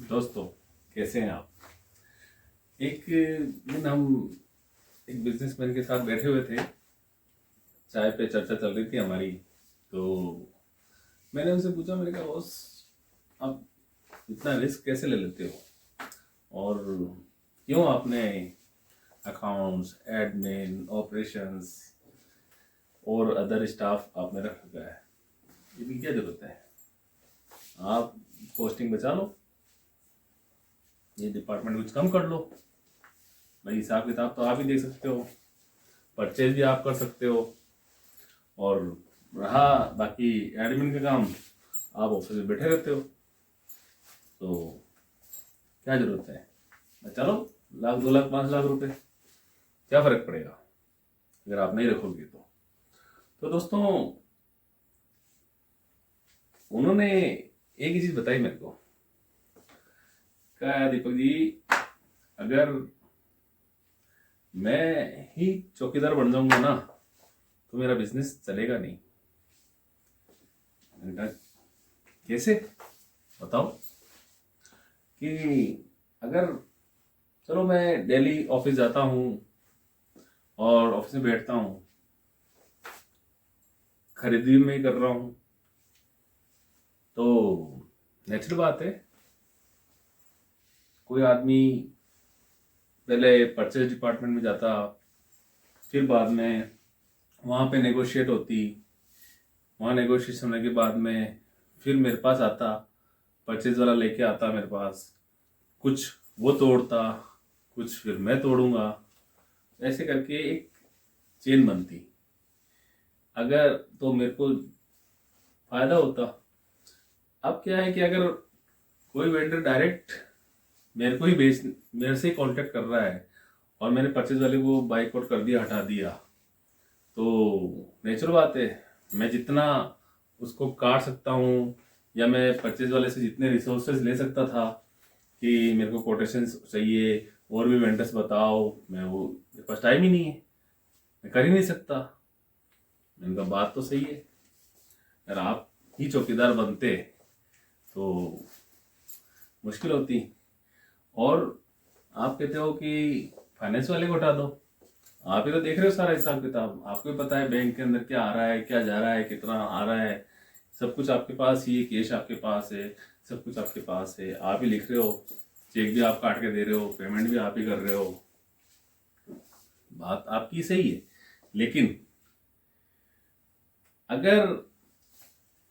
दोस्तों, कैसे हैं आप। एक दिन हम एक बिजनेसमैन के साथ बैठे हुए थे, चाय पे चर्चा चल रही थी हमारी। तो मैंने उनसे पूछा, मैंने कहा बॉस, आप इतना रिस्क कैसे ले लेते हो और क्यों आपने अकाउंट्स, एडमिन, ऑपरेशंस और अदर स्टाफ आपने रख रखा है, इसकी क्या जरूरत है। आप पोस्टिंग बचा लो, ये डिपार्टमेंट कुछ कम कर लो। भाई हिसाब किताब तो आप ही देख सकते हो, परचेज भी आप कर सकते हो, और रहा बाकी एडमिन का काम, आप ऑफिस में बैठे रहते हो, तो क्या जरूरत है। चलो, लाख 2 लाख 5 लाख रुपए, क्या फर्क पड़ेगा अगर आप नहीं रखोगे तो दोस्तों, उन्होंने एक ही चीज बताई मेरे को। क्या दीपक जी, अगर मैं ही चौकीदार बन जाऊंगा ना तो मेरा बिजनेस चलेगा नहीं। मैंने कहा कैसे, बताओ। कि अगर चलो मैं डेली ऑफिस जाता हूँ और ऑफिस में बैठता हूँ, खरीदी में ही कर रहा हूँ, तो नेचुरल बात है कोई आदमी पहले परचेज डिपार्टमेंट में जाता, फिर बाद में वहाँ पे नेगोशिएट होती, वहाँ नेगोशिएशन होने के बाद में फिर मेरे पास आता, परचेज वाला लेके आता मेरे पास, कुछ वो तोड़ता, कुछ फिर मैं तोड़ूंगा, ऐसे करके एक चेन बनती। अगर तो मेरे को फायदा होता। अब क्या है कि अगर कोई वेंडर डायरेक्ट मेरे को ही मेरे से ही कांटेक्ट कर रहा है और मैंने परचेज वाले को बाइकआउट कर दिया, हटा दिया, तो नेचुरल बात है मैं जितना उसको काट सकता हूँ, या मैं परचेज वाले से जितने रिसोर्सेज ले सकता था कि मेरे को कोटेशन चाहिए और भी वेंडर्स बताओ, मेरे पास टाइम ही नहीं है, मैं कर ही नहीं सकता। मैंने कहा बात तो सही है, अगर आप ही चौकीदार बनते तो मुश्किल होती। और आप कहते हो कि फाइनेंस वाले को हटा दो, आप ही तो देख रहे हो सारा हिसाब किताब, आपको भी पता है बैंक के अंदर क्या आ रहा है, क्या जा रहा है, कितना आ रहा है, सब कुछ आपके पास ही है, कैश आपके पास है, सब कुछ आपके पास है, आप ही लिख रहे हो, चेक भी आप काट के दे रहे हो, पेमेंट भी आप ही कर रहे हो, बात आपकी सही है। लेकिन अगर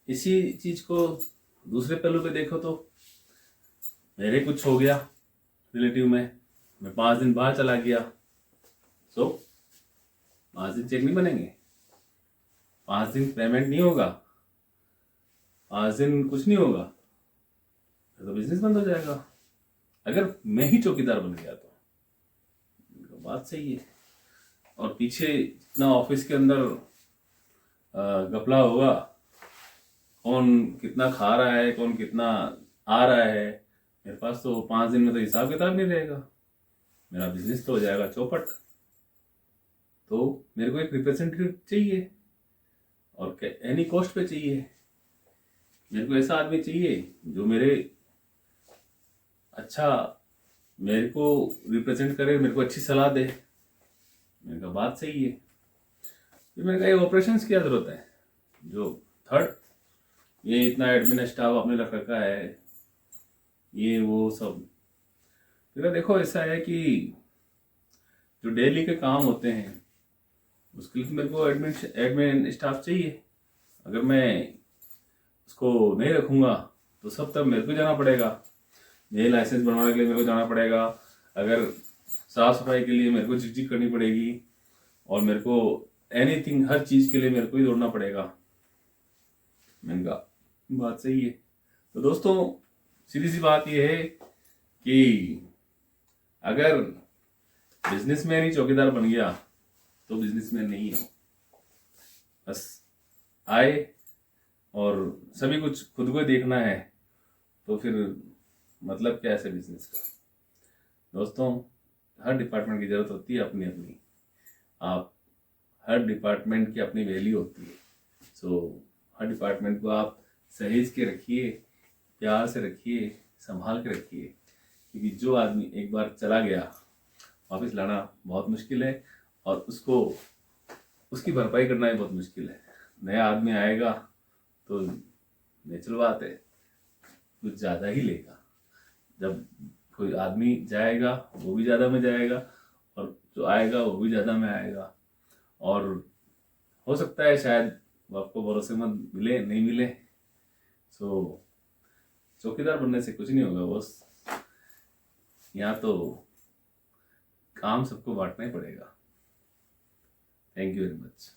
इसी चीज को दूसरे पहलू पे देखो तो मेरे कुछ हो गया रिलेटिव में, मैं 5 दिन बाहर चला गया, तो 5 दिन चेक नहीं बनेंगे, 5 दिन पेमेंट नहीं होगा, 5 दिन कुछ नहीं होगा, तो बिजनेस बंद हो जाएगा। अगर मैं ही चौकीदार बन गया तो बात सही है। और पीछे इतना ऑफिस के अंदर घपला होगा, कौन कितना खा रहा है, कौन कितना आ रहा है, मेरे पास तो 5 दिन में तो हिसाब किताब नहीं रहेगा, मेरा बिजनेस तो हो जाएगा चौपट। तो मेरे को एक रिप्रेजेंटेटिव चाहिए, और एनी कॉस्ट पे चाहिए। मेरे को ऐसा आदमी चाहिए जो मेरे को रिप्रेजेंट करे, मेरे को अच्छी सलाह दे। मैंने कहा बात सही है। फिर मैंने कहा ये ऑपरेशंस की क्या जरूरत है, जो थर्ड ये इतना एडमिन स्टाफ आपने रख रखा है, ये वो सब। फिर देखो ऐसा है कि जो डेली के काम होते हैं उसके लिए मेरे को एडमिन स्टाफ चाहिए। अगर मैं उसको नहीं रखूंगा तो सब तब मेरे को जाना पड़ेगा, नए लाइसेंस बनवाने के लिए मेरे को जाना पड़ेगा, अगर साफ सफाई के लिए मेरे को झिकझिक करनी पड़ेगी, और मेरे को एनीथिंग हर चीज के लिए मेरे को ही दौड़ना पड़ेगा। मैंने कहा बात सही है। तो दोस्तों, सीधी सी बात यह है कि अगर बिजनेसमैन ही चौकीदार बन गया तो बिजनेसमैन नहीं है, बस आए और सभी कुछ खुद को देखना है, तो फिर मतलब क्या ऐसे बिजनेस का। दोस्तों, हर डिपार्टमेंट की जरूरत होती है अपनी अपनी, आप हर डिपार्टमेंट की अपनी वैल्यू होती है। सो हर डिपार्टमेंट को आप सहेज के रखिए, प्यार से रखिए, संभाल के रखिए, क्योंकि जो आदमी एक बार चला गया वापस लाना बहुत मुश्किल है, और उसको उसकी भरपाई करना भी बहुत मुश्किल है। नया आदमी आएगा तो नेचुरल बात है कुछ ज़्यादा ही लेगा, जब कोई आदमी जाएगा वो भी ज़्यादा में जाएगा, और जो आएगा वो भी ज़्यादा में आएगा, और हो सकता है शायद वो आपको भरोसेमंद मिले नहीं मिले। सो चौकीदार बनने से कुछ नहीं होगा बॉस, यहाँ तो काम सबको बांटना ही पड़ेगा। Thank you very much.